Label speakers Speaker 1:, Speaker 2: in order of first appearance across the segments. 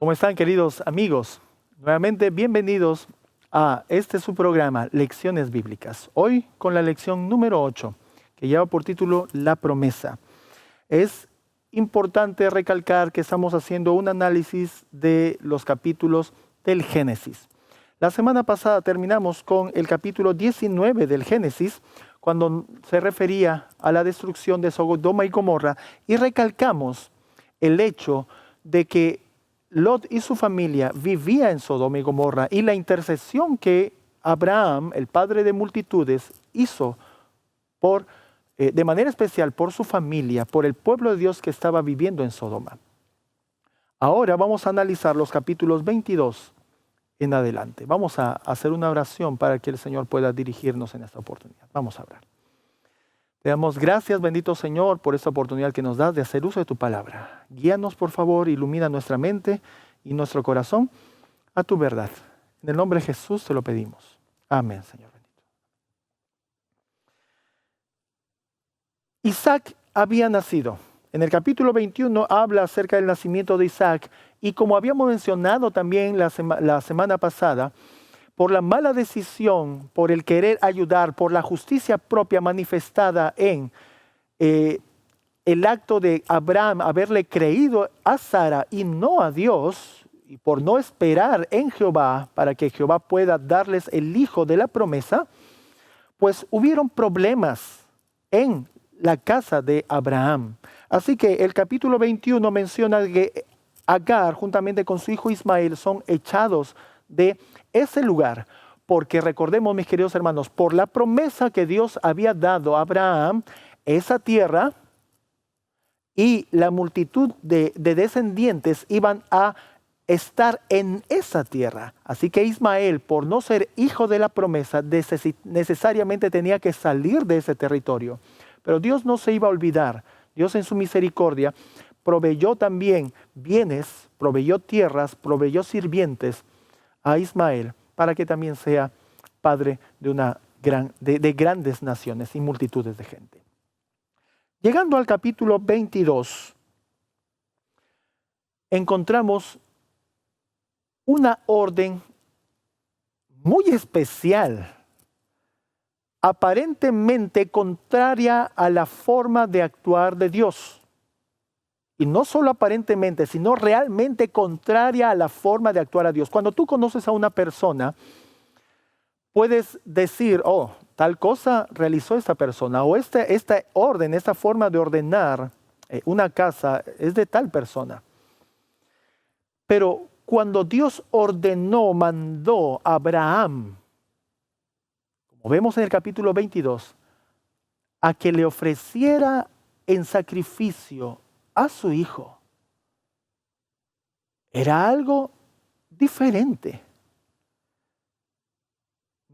Speaker 1: ¿Cómo están, queridos amigos? Nuevamente bienvenidos a su programa, Lecciones Bíblicas. Hoy con la lección número 8, que lleva por título La Promesa. Es importante recalcar que estamos haciendo un análisis de los capítulos del Génesis. La semana pasada terminamos con el capítulo 19 del Génesis, cuando se refería a la destrucción de Sodoma y Gomorra, y recalcamos el hecho de que Lot y su familia vivían en Sodoma y Gomorra y la intercesión que Abraham, el padre de multitudes, hizo de manera especial por su familia, por el pueblo de Dios que estaba viviendo en Sodoma. Ahora vamos a analizar los capítulos 22 en adelante. Vamos a hacer una oración para que el Señor pueda dirigirnos en esta oportunidad. Vamos a orar. Te damos gracias, bendito Señor, por esta oportunidad que nos das de hacer uso de tu palabra. Guíanos, por favor, ilumina nuestra mente y nuestro corazón a tu verdad. En el nombre de Jesús te lo pedimos. Amén, Señor bendito. Isaac había nacido. En el capítulo 21 habla acerca del nacimiento de Isaac y como habíamos mencionado también la semana pasada, por la mala decisión, por el querer ayudar, por la justicia propia manifestada en el acto de Abraham haberle creído a Sara y no a Dios, y por no esperar en Jehová para que Jehová pueda darles el hijo de la promesa, pues hubieron problemas en la casa de Abraham. Así que el capítulo 21 menciona que Agar juntamente con su hijo Ismael son echados de ese lugar, porque recordemos, mis queridos hermanos, por la promesa que Dios había dado a Abraham, esa tierra y la multitud de descendientes iban a estar en esa tierra. Así que Ismael, por no ser hijo de la promesa, necesariamente tenía que salir de ese territorio. Pero Dios no se iba a olvidar. Dios en su misericordia proveyó también bienes, proveyó tierras, proveyó sirvientes a Ismael para que también sea padre de grandes naciones y multitudes de gente. Llegando al capítulo 22, encontramos una orden muy especial, aparentemente contraria a la forma de actuar de Dios. Y no solo aparentemente, sino realmente contraria a la forma de actuar a Dios. Cuando tú conoces a una persona, puedes decir, oh, tal cosa realizó esta persona, o esta orden, esta forma de ordenar una casa es de tal persona. Pero cuando Dios mandó a Abraham, como vemos en el capítulo 22, a que le ofreciera en sacrificio a su hijo, era algo diferente.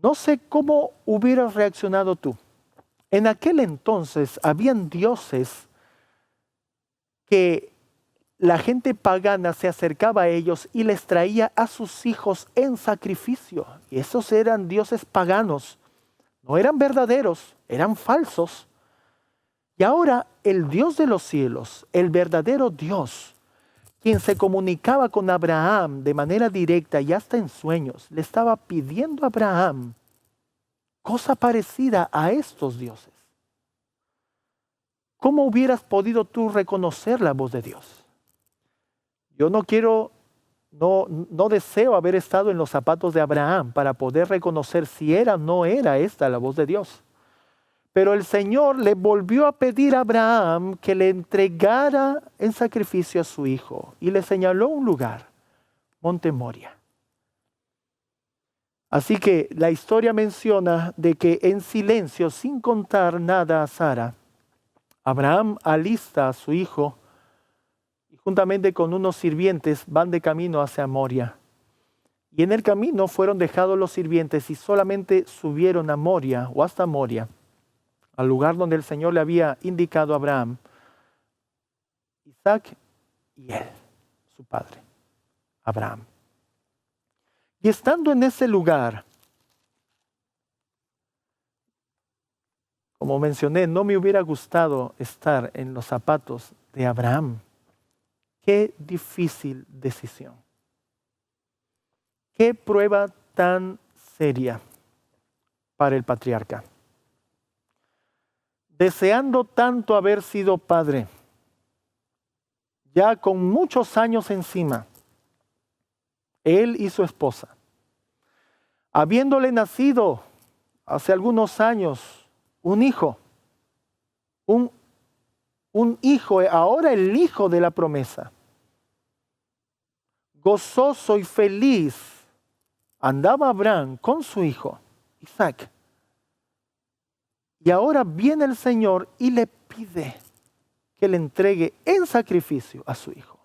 Speaker 1: No sé cómo hubieras reaccionado tú. En aquel entonces habían dioses que la gente pagana se acercaba a ellos y les traía a sus hijos en sacrificio. Y esos eran dioses paganos. No eran verdaderos, eran falsos. Y ahora el Dios de los cielos, el verdadero Dios, quien se comunicaba con Abraham de manera directa y hasta en sueños, le estaba pidiendo a Abraham cosa parecida a estos dioses. ¿Cómo hubieras podido tú reconocer la voz de Dios? Yo no deseo haber estado en los zapatos de Abraham para poder reconocer si era o no era esta la voz de Dios. Pero el Señor le volvió a pedir a Abraham que le entregara en sacrificio a su hijo y le señaló un lugar, Monte Moria. Así que la historia menciona de que en silencio, sin contar nada a Sara, Abraham alista a su hijo y juntamente con unos sirvientes van de camino hacia Moria. Y en el camino fueron dejados los sirvientes y solamente subieron a Moria o hasta Moria, al lugar donde el Señor le había indicado a Abraham, Isaac y él, su padre, Abraham. Y estando en ese lugar, como mencioné, no me hubiera gustado estar en los zapatos de Abraham. Qué difícil decisión. Qué prueba tan seria para el patriarca. Deseando tanto haber sido padre, ya con muchos años encima, él y su esposa, habiéndole nacido hace algunos años un hijo, un hijo, ahora el hijo de la promesa, gozoso y feliz, andaba Abraham con su hijo, Isaac. Y ahora viene el Señor y le pide que le entregue en sacrificio a su hijo.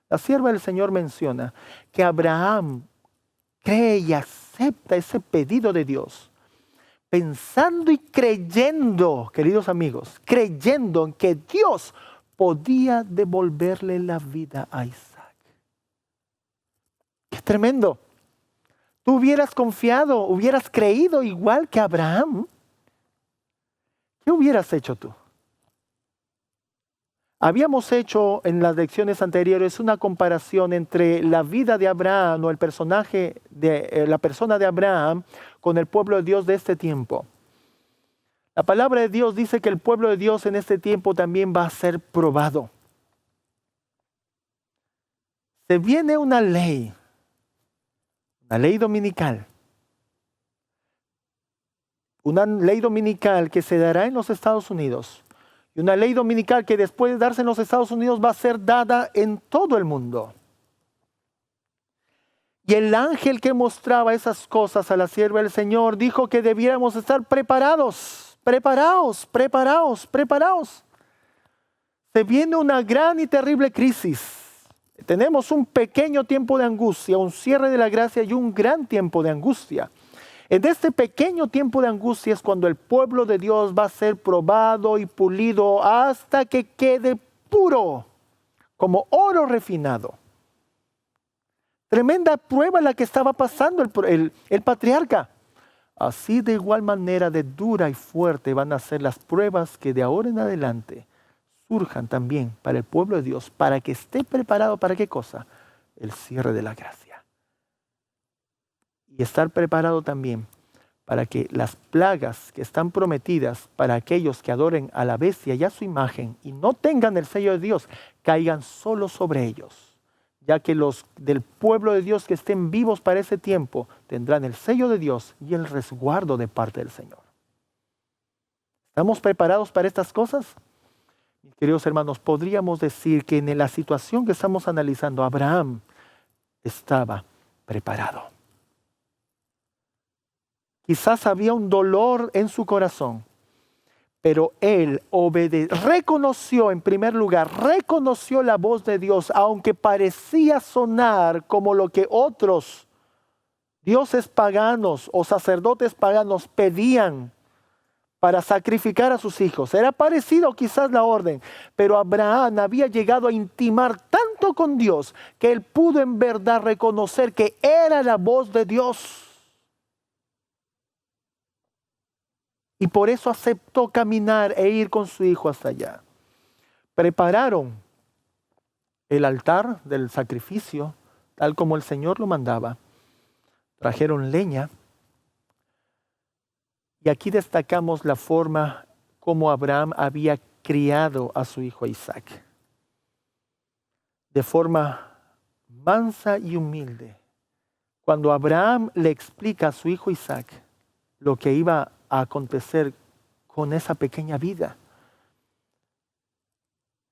Speaker 1: La sierva del Señor menciona que Abraham cree y acepta ese pedido de Dios, pensando y creyendo, queridos amigos, creyendo en que Dios podía devolverle la vida a Isaac. ¡Qué tremendo! Tú hubieras confiado, hubieras creído igual que Abraham. ¿Qué hubieras hecho tú? Habíamos hecho en las lecciones anteriores una comparación entre la vida de Abraham o el personaje de la persona de Abraham con el pueblo de Dios de este tiempo. La palabra de Dios dice que el pueblo de Dios en este tiempo también va a ser probado. Se viene una ley dominical. Una ley dominical que se dará en los Estados Unidos. Y una ley dominical que después de darse en los Estados Unidos va a ser dada en todo el mundo. Y el ángel que mostraba esas cosas a la sierva del Señor dijo que debiéramos estar preparados. Se viene una gran y terrible crisis. Tenemos un pequeño tiempo de angustia, un cierre de la gracia y un gran tiempo de angustia. En este pequeño tiempo de angustia es cuando el pueblo de Dios va a ser probado y pulido hasta que quede puro, como oro refinado. Tremenda prueba la que estaba pasando el patriarca. Así de igual manera de dura y fuerte van a ser las pruebas que de ahora en adelante surjan también para el pueblo de Dios, para que esté preparado para ¿qué cosa? El cierre de la gracia. Y estar preparado también para que las plagas que están prometidas para aquellos que adoren a la bestia y a su imagen y no tengan el sello de Dios, caigan solo sobre ellos, ya que los del pueblo de Dios que estén vivos para ese tiempo tendrán el sello de Dios y el resguardo de parte del Señor. ¿Estamos preparados para estas cosas? Mis queridos hermanos, podríamos decir que en la situación que estamos analizando, Abraham estaba preparado. Quizás había un dolor en su corazón, pero él reconoció en primer lugar, reconoció la voz de Dios, aunque parecía sonar como lo que otros dioses paganos o sacerdotes paganos pedían para sacrificar a sus hijos. Era parecido quizás la orden, pero Abraham había llegado a intimar tanto con Dios que él pudo en verdad reconocer que era la voz de Dios. Y por eso aceptó caminar e ir con su hijo hasta allá. Prepararon el altar del sacrificio, tal como el Señor lo mandaba. Trajeron leña. Y aquí destacamos la forma como Abraham había criado a su hijo Isaac. De forma mansa y humilde. Cuando Abraham le explica a su hijo Isaac lo que iba a acontecer con esa pequeña vida,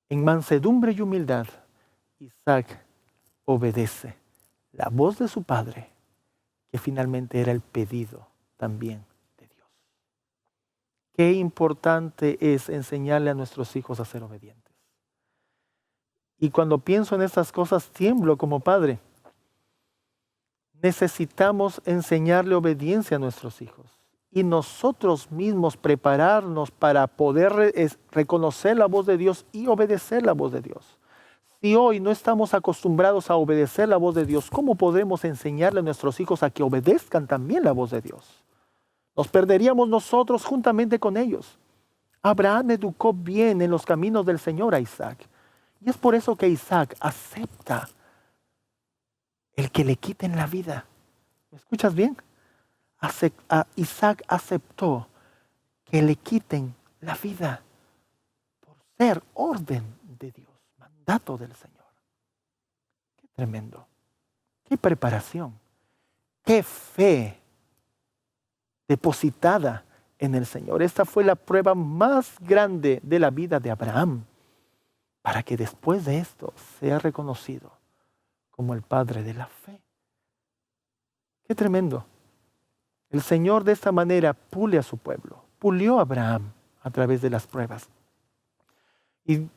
Speaker 1: en mansedumbre y humildad, Isaac obedece la voz de su padre, que finalmente era el pedido también de Dios. Qué importante es enseñarle a nuestros hijos a ser obedientes. Y cuando pienso en estas cosas, tiemblo como padre. Necesitamos enseñarle obediencia a nuestros hijos. Y nosotros mismos prepararnos para poder reconocer la voz de Dios y obedecer la voz de Dios. Si hoy no estamos acostumbrados a obedecer la voz de Dios, ¿cómo podremos enseñarle a nuestros hijos a que obedezcan también la voz de Dios? Nos perderíamos nosotros juntamente con ellos. Abraham educó bien en los caminos del Señor a Isaac. Y es por eso que Isaac acepta el que le quiten la vida. ¿Me escuchas bien? Isaac aceptó que le quiten la vida por ser orden de Dios, mandato del Señor. Qué tremendo, qué preparación, qué fe depositada en el Señor. Esta fue la prueba más grande de la vida de Abraham, para que después de esto sea reconocido como el padre de la fe. Qué tremendo. El Señor de esta manera pule a su pueblo, pulió a Abraham a través de las pruebas. Y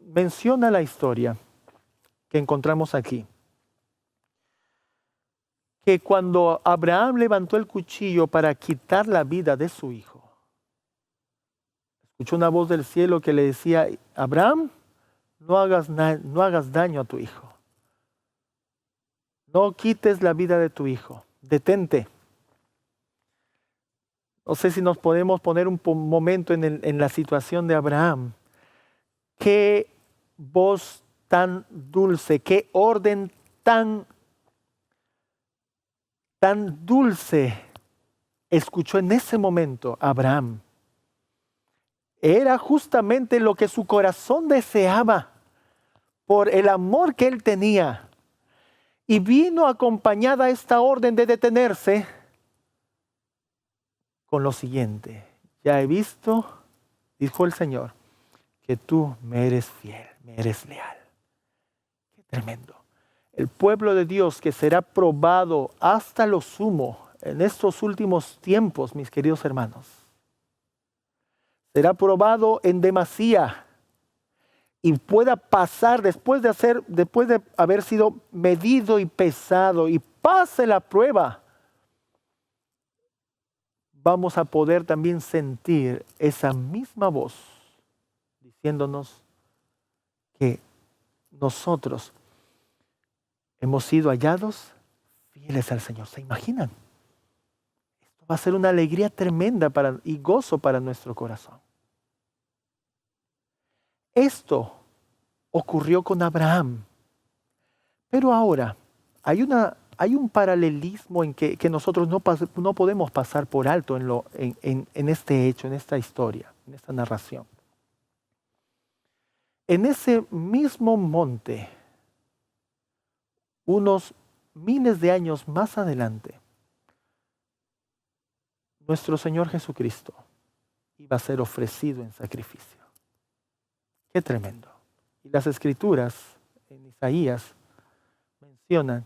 Speaker 1: menciona la historia que encontramos aquí, que cuando Abraham levantó el cuchillo para quitar la vida de su hijo, escuchó una voz del cielo que le decía: Abraham, no hagas daño a tu hijo. No quites la vida de tu hijo. Detente. No sé si nos podemos poner un momento en la situación de Abraham. Qué voz tan dulce, qué orden tan dulce escuchó en ese momento Abraham. Era justamente lo que su corazón deseaba por el amor que él tenía. Y vino acompañada esta orden de detenerse con lo siguiente: ya he visto, dijo el Señor, que tú me eres fiel, me eres leal. Qué tremendo. El pueblo de Dios que será probado hasta lo sumo en estos últimos tiempos, mis queridos hermanos, será probado en demasía y pueda pasar después de haber sido medido y pesado y pase la prueba. Vamos a poder también sentir esa misma voz diciéndonos que nosotros hemos sido hallados fieles al Señor. ¿Se imaginan? Esto va a ser una alegría tremenda y gozo para nuestro corazón. Esto ocurrió con Abraham. Pero ahora hay un paralelismo en que nosotros no podemos pasar por alto en este hecho, en esta historia, en esta narración. En ese mismo monte, unos miles de años más adelante, nuestro Señor Jesucristo iba a ser ofrecido en sacrificio. Qué tremendo. Y las Escrituras en Isaías mencionan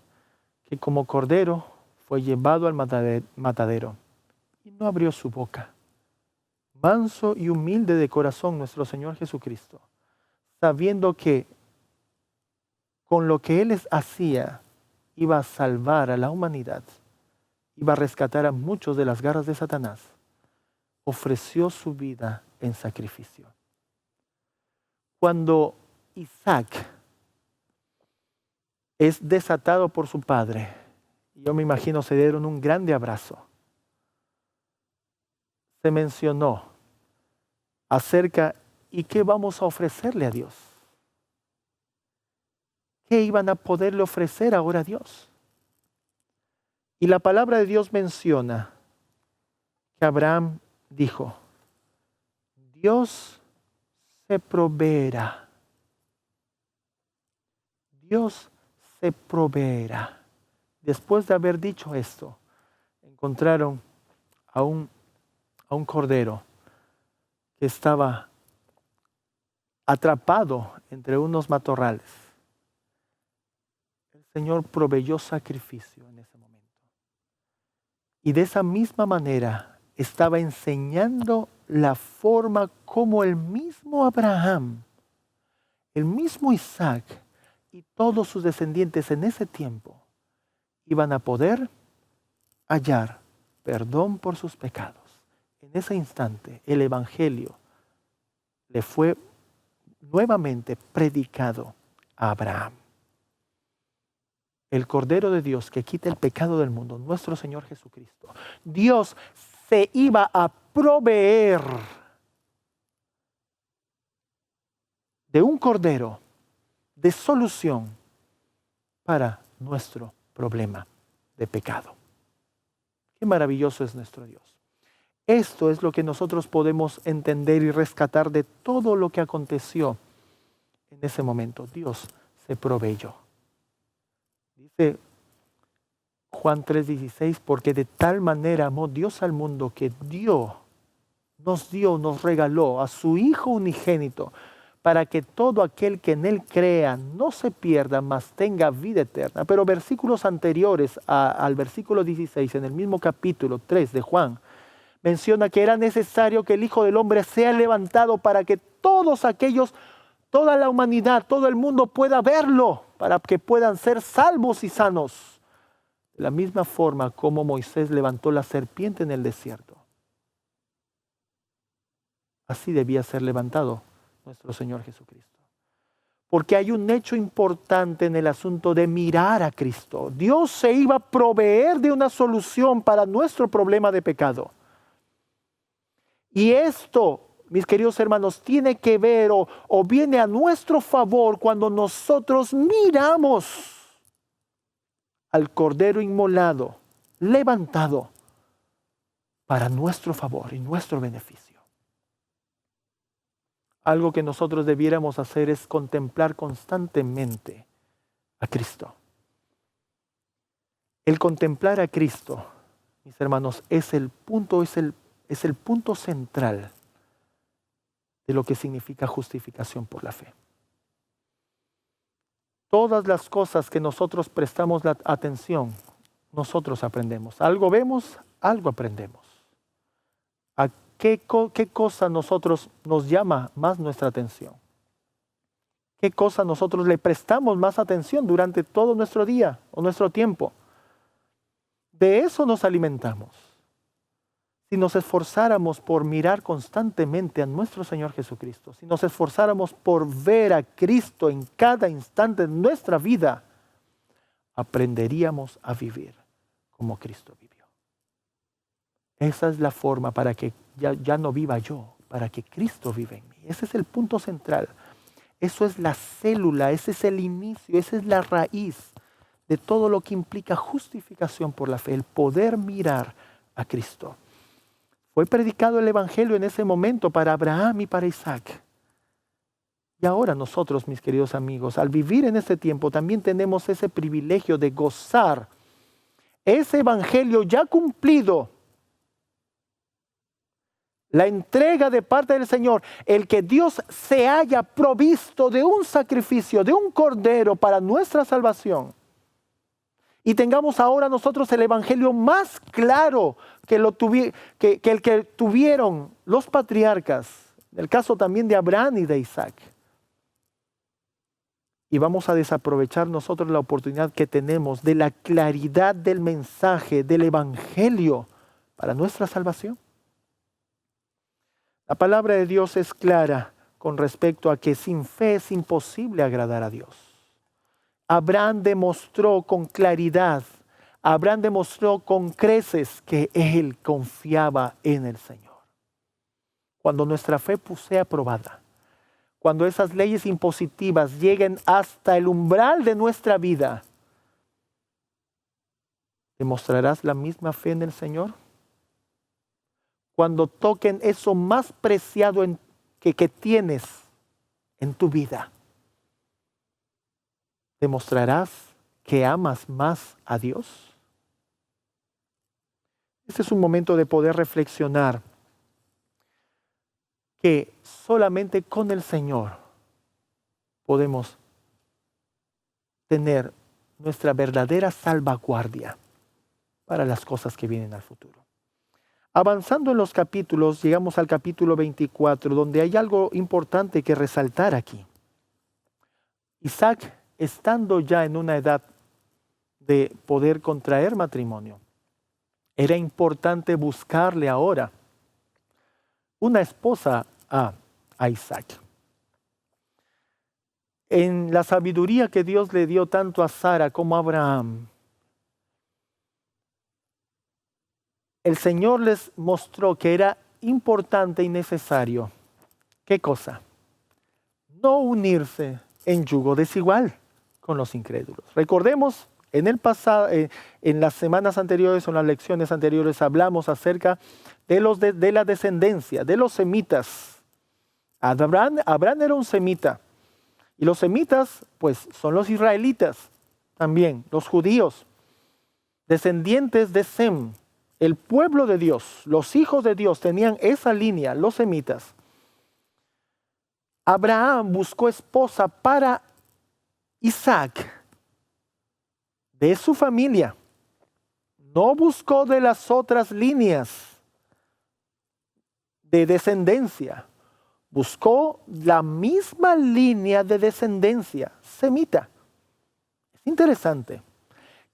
Speaker 1: que como cordero fue llevado al matadero y no abrió su boca. Manso y humilde de corazón nuestro Señor Jesucristo, sabiendo que con lo que Él hacía iba a salvar a la humanidad, iba a rescatar a muchos de las garras de Satanás, ofreció su vida en sacrificio. Cuando Isaac es desatado por su padre, yo me imagino se dieron un grande abrazo. Se mencionó acerca y qué vamos a ofrecerle a Dios. ¿Qué iban a poderle ofrecer ahora a Dios? Y la palabra de Dios menciona que Abraham dijo: Dios se proveerá. Dios se proveerá. Después de haber dicho esto, encontraron a un cordero que estaba atrapado entre unos matorrales. El Señor proveyó sacrificio en ese momento. Y de esa misma manera estaba enseñando la forma como el mismo Abraham, el mismo Isaac y todos sus descendientes en ese tiempo iban a poder hallar perdón por sus pecados. En ese instante el Evangelio le fue nuevamente predicado a Abraham. El Cordero de Dios que quita el pecado del mundo, nuestro Señor Jesucristo. Dios se iba a proveer de un cordero de solución para nuestro problema de pecado. Qué maravilloso es nuestro Dios. Esto es lo que nosotros podemos entender y rescatar de todo lo que aconteció en ese momento. Dios se proveyó. Dice Juan 3:16, porque de tal manera amó Dios al mundo que nos regaló a su Hijo unigénito, para que todo aquel que en Él crea no se pierda, mas tenga vida eterna. Pero versículos anteriores al versículo 16, en el mismo capítulo 3 de Juan, menciona que era necesario que el Hijo del Hombre sea levantado para que todos aquellos, toda la humanidad, todo el mundo pueda verlo, para que puedan ser salvos y sanos. De la misma forma como Moisés levantó la serpiente en el desierto, así debía ser levantado nuestro Señor Jesucristo. Porque hay un hecho importante en el asunto de mirar a Cristo. Dios se iba a proveer de una solución para nuestro problema de pecado. Y esto, mis queridos hermanos, tiene que ver o viene a nuestro favor cuando nosotros miramos al Cordero inmolado, levantado para nuestro favor y nuestro beneficio. Algo que nosotros debiéramos hacer es contemplar constantemente a Cristo. El contemplar a Cristo, mis hermanos, es el punto central de lo que significa justificación por la fe. Todas las cosas que nosotros prestamos la atención, nosotros aprendemos. Algo vemos, algo aprendemos. ¿A qué cosa nos llama más nuestra atención? ¿Qué cosa nosotros le prestamos más atención durante todo nuestro día o nuestro tiempo? De eso nos alimentamos. Si nos esforzáramos por mirar constantemente a nuestro Señor Jesucristo, si nos esforzáramos por ver a Cristo en cada instante de nuestra vida, aprenderíamos a vivir como Cristo vivió. Esa es la forma para que ya no viva yo, para que Cristo viva en mí. Ese es el punto central. Eso es la célula, ese es el inicio, esa es la raíz de todo lo que implica justificación por la fe, el poder mirar a Cristo. Fue predicado el Evangelio en ese momento para Abraham y para Isaac. Y ahora nosotros, mis queridos amigos, al vivir en este tiempo, también tenemos ese privilegio de gozar ese Evangelio ya cumplido. La entrega de parte del Señor, el que Dios se haya provisto de un sacrificio, de un cordero para nuestra salvación. Y tengamos ahora nosotros el Evangelio más claro que el que tuvieron los patriarcas, en el caso también de Abraham y de Isaac. Y vamos a desaprovechar nosotros la oportunidad que tenemos de la claridad del mensaje del Evangelio para nuestra salvación. La palabra de Dios es clara con respecto a que sin fe es imposible agradar a Dios. Abraham demostró con claridad, Abraham demostró con creces que él confiaba en el Señor. Cuando nuestra fe sea probada, cuando esas leyes impositivas lleguen hasta el umbral de nuestra vida, ¿demostrarás la misma fe en el Señor? Cuando toquen eso más preciado que tienes en tu vida, ¿demostrarás que amas más a Dios? Este es un momento de poder reflexionar que solamente con el Señor podemos tener nuestra verdadera salvaguardia para las cosas que vienen al futuro. Avanzando en los capítulos, llegamos al capítulo 24, donde hay algo importante que resaltar aquí. Isaac, estando ya en una edad de poder contraer matrimonio, era importante buscarle ahora una esposa a Isaac. En la sabiduría que Dios le dio tanto a Sara como a Abraham, el Señor les mostró que era importante y necesario. ¿Qué cosa? No unirse en yugo desigual con los incrédulos. Recordemos En el pasado, en las semanas anteriores o en las lecciones anteriores hablamos acerca de la descendencia, de los semitas. Abraham era un semita. Y los semitas, pues, son los israelitas también, los judíos, descendientes de Sem, el pueblo de Dios, los hijos de Dios tenían esa línea, los semitas. Abraham buscó esposa para Isaac, de su familia. No buscó de las otras líneas de descendencia. Buscó la misma línea de descendencia, semita. Es interesante.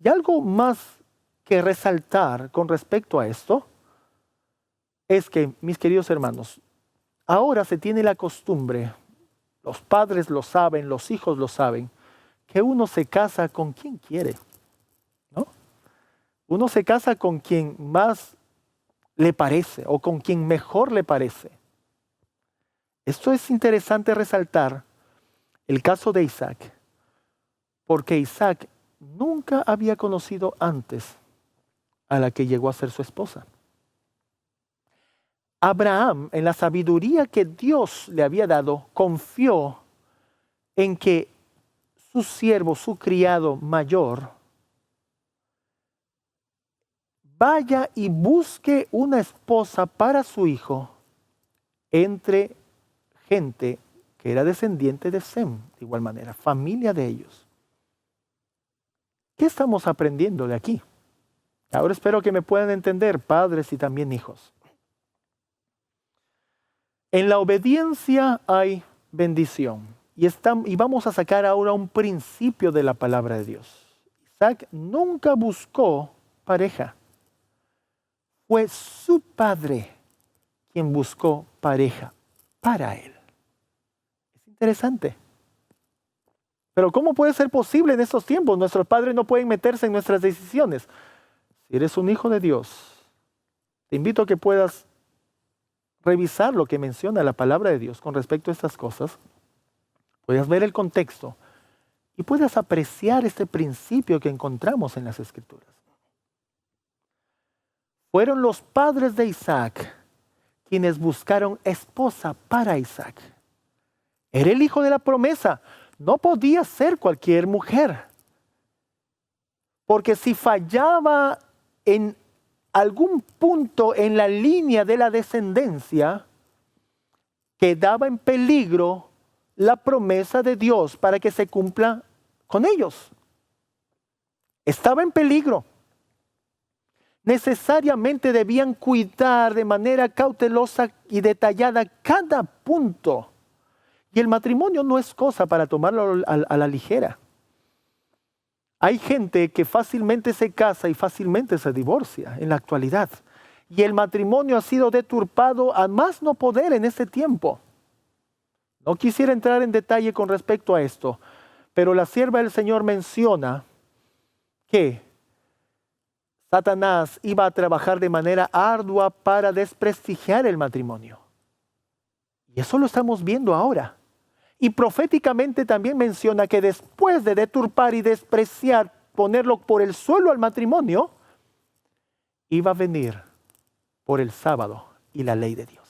Speaker 1: Y algo más que resaltar con respecto a esto es que, mis queridos hermanos, ahora se tiene la costumbre, los padres lo saben, los hijos lo saben, que uno se casa con quien quiere, ¿no? Uno se casa con quien más le parece o con quien mejor le parece. Esto es interesante resaltar el caso de Isaac, porque Isaac nunca había conocido antes a la que llegó a ser su esposa. Abraham, en la sabiduría que Dios le había dado, confió en que su siervo, su criado mayor, vaya y busque una esposa para su hijo entre gente que era descendiente de Sem, de igual manera, familia de ellos. ¿Qué estamos aprendiendo de aquí? Ahora espero que me puedan entender, padres y también hijos. En la obediencia hay bendición. Y vamos a sacar ahora un principio de la palabra de Dios. Isaac nunca buscó pareja. Fue su padre quien buscó pareja para él. Es interesante. Pero ¿cómo puede ser posible en estos tiempos? Nuestros padres no pueden meterse en nuestras decisiones. Si eres un hijo de Dios, te invito a que puedas revisar lo que menciona la palabra de Dios con respecto a estas cosas. Puedas ver el contexto y puedas apreciar este principio que encontramos en las Escrituras. Fueron los padres de Isaac quienes buscaron esposa para Isaac. Era el hijo de la promesa. No podía ser cualquier mujer. Porque si fallaba en algún punto en la línea de la descendencia, quedaba en peligro la promesa de Dios para que se cumpla con ellos. Estaba en peligro. Necesariamente debían cuidar de manera cautelosa y detallada cada punto. Y el matrimonio no es cosa para tomarlo a la ligera. Hay gente que fácilmente se casa y fácilmente se divorcia en la actualidad. Y el matrimonio ha sido deturpado a más no poder en este tiempo. No quisiera entrar en detalle con respecto a esto, pero la sierva del Señor menciona que Satanás iba a trabajar de manera ardua para desprestigiar el matrimonio. Y eso lo estamos viendo ahora. Y proféticamente también menciona que después de deturpar y despreciar, ponerlo por el suelo al matrimonio, iba a venir por el sábado y la ley de Dios.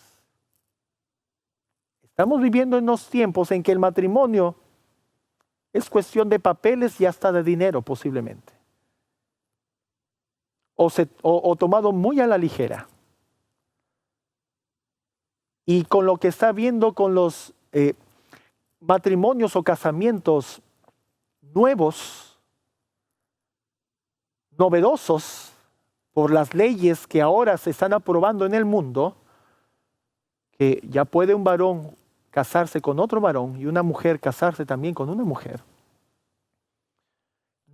Speaker 1: Estamos viviendo en unos tiempos en que el matrimonio es cuestión de papeles y hasta de dinero posiblemente. O tomado muy a la ligera. Y con lo que está viendo con los matrimonios o casamientos nuevos, novedosos, por las leyes que ahora se están aprobando en el mundo, que ya puede un varón casarse con otro varón y una mujer casarse también con una mujer.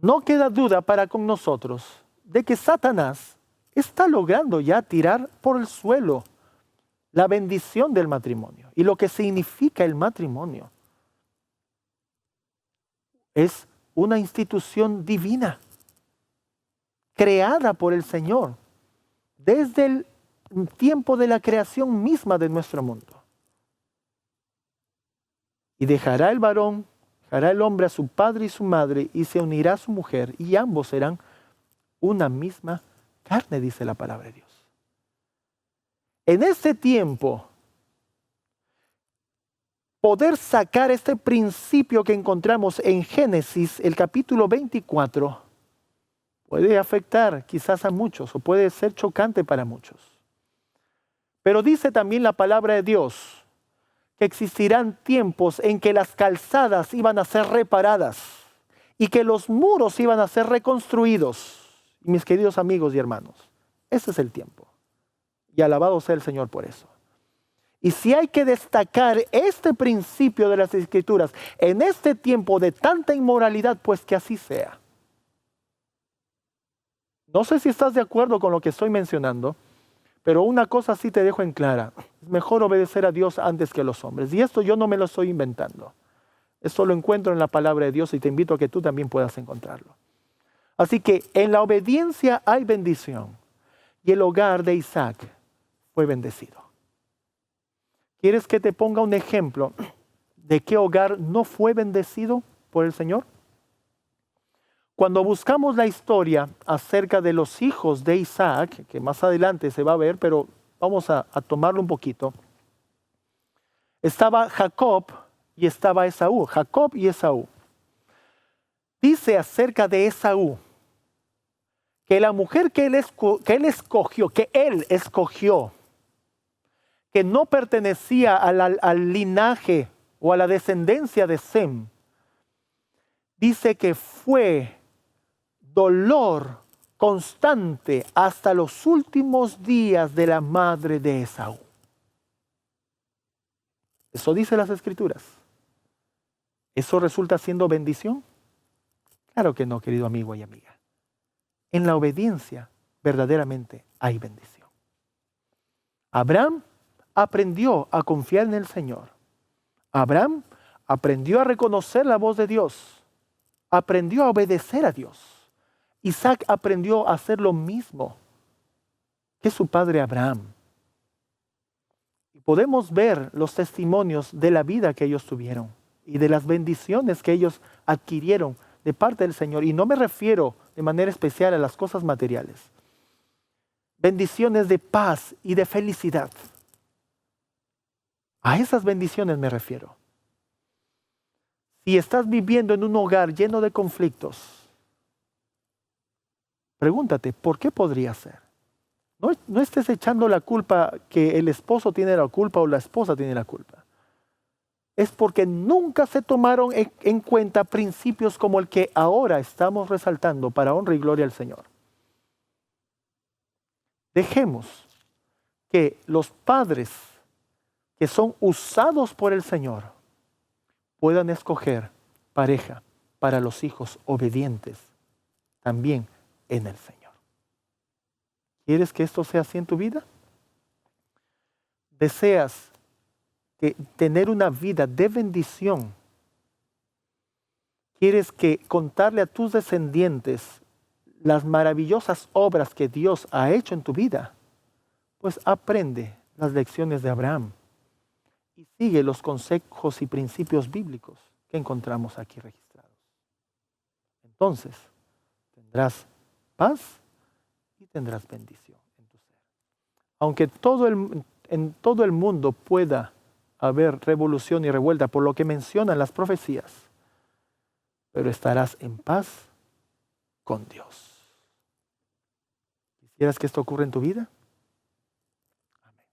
Speaker 1: No queda duda para con nosotros de que Satanás está logrando ya tirar por el suelo la bendición del matrimonio y lo que significa el matrimonio. Es una institución divina, creada por el Señor desde el tiempo de la creación misma de nuestro mundo. Y dejará dejará el hombre a su padre y su madre y se unirá a su mujer y ambos serán una misma carne, dice la palabra de Dios. En este tiempo, poder sacar este principio que encontramos en Génesis, el capítulo 24, puede afectar quizás a muchos o puede ser chocante para muchos. Pero dice también la palabra de Dios que existirán tiempos en que las calzadas iban a ser reparadas y que los muros iban a ser reconstruidos. Y mis queridos amigos y hermanos, ese es el tiempo. Y alabado sea el Señor por eso. Y si hay que destacar este principio de las Escrituras en este tiempo de tanta inmoralidad, pues que así sea. No sé si estás de acuerdo con lo que estoy mencionando, pero una cosa sí te dejo en clara. Es mejor obedecer a Dios antes que a los hombres. Y esto yo no me lo estoy inventando. Esto lo encuentro en la palabra de Dios y te invito a que tú también puedas encontrarlo. Así que en la obediencia hay bendición. Y el hogar de Isaac fue bendecido. ¿Quieres que te ponga un ejemplo de qué hogar no fue bendecido por el Señor? Cuando buscamos la historia acerca de los hijos de Isaac, que más adelante se va a ver, pero vamos a tomarlo un poquito. Estaba Jacob y estaba Esaú. Jacob y Esaú. Dice acerca de Esaú que la mujer que él escogió, que no pertenecía al linaje o a la descendencia de Sem, dice que fue dolor constante hasta los últimos días de la madre de Esaú. Eso dice las Escrituras. ¿Eso resulta siendo bendición? Claro que no, querido amigo y amiga. En la obediencia verdaderamente hay bendición. Abraham aprendió a confiar en el Señor. Abraham aprendió a reconocer la voz de Dios. Aprendió a obedecer a Dios. Isaac aprendió a hacer lo mismo que su padre Abraham. Y podemos ver los testimonios de la vida que ellos tuvieron y de las bendiciones que ellos adquirieron de parte del Señor. Y no me refiero de manera especial a las cosas materiales. Bendiciones de paz y de felicidad. A esas bendiciones me refiero. Si estás viviendo en un hogar lleno de conflictos, pregúntate, ¿por qué podría ser? No estés echando la culpa que el esposo tiene la culpa o la esposa tiene la culpa. Es porque nunca se tomaron en cuenta principios como el que ahora estamos resaltando para honra y gloria al Señor. Dejemos que los padres que son usados por el Señor puedan escoger pareja para los hijos obedientes también en el Señor. ¿Quieres que esto sea así en tu vida? ¿Deseas tener una vida de bendición? ¿Quieres contarle a tus descendientes las maravillosas obras que Dios ha hecho en tu vida? Pues aprende las lecciones de Abraham y sigue los consejos y principios bíblicos que encontramos aquí registrados. Entonces, tendrás paz y tendrás bendición en tu ser. Aunque en todo el mundo pueda haber revolución y revuelta por lo que mencionan las profecías, pero estarás en paz con Dios. ¿Quisieras que esto ocurra en tu vida? Amén.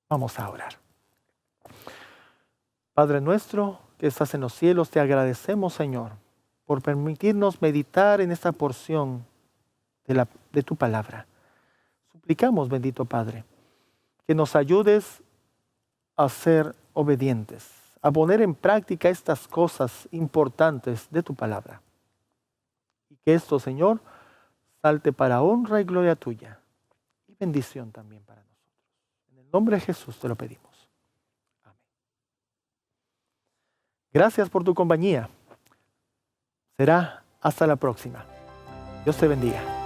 Speaker 1: Vamos a orar. Padre nuestro que estás en los cielos, te agradecemos, Señor, por permitirnos meditar en esta porción de tu palabra. Suplicamos, bendito Padre, que nos ayudes a ser obedientes, a poner en práctica estas cosas importantes de tu palabra. Y que esto, Señor, salte para honra y gloria tuya y bendición también para nosotros. En el nombre de Jesús te lo pedimos. Amén. Gracias por tu compañía. Será hasta la próxima. Dios te bendiga.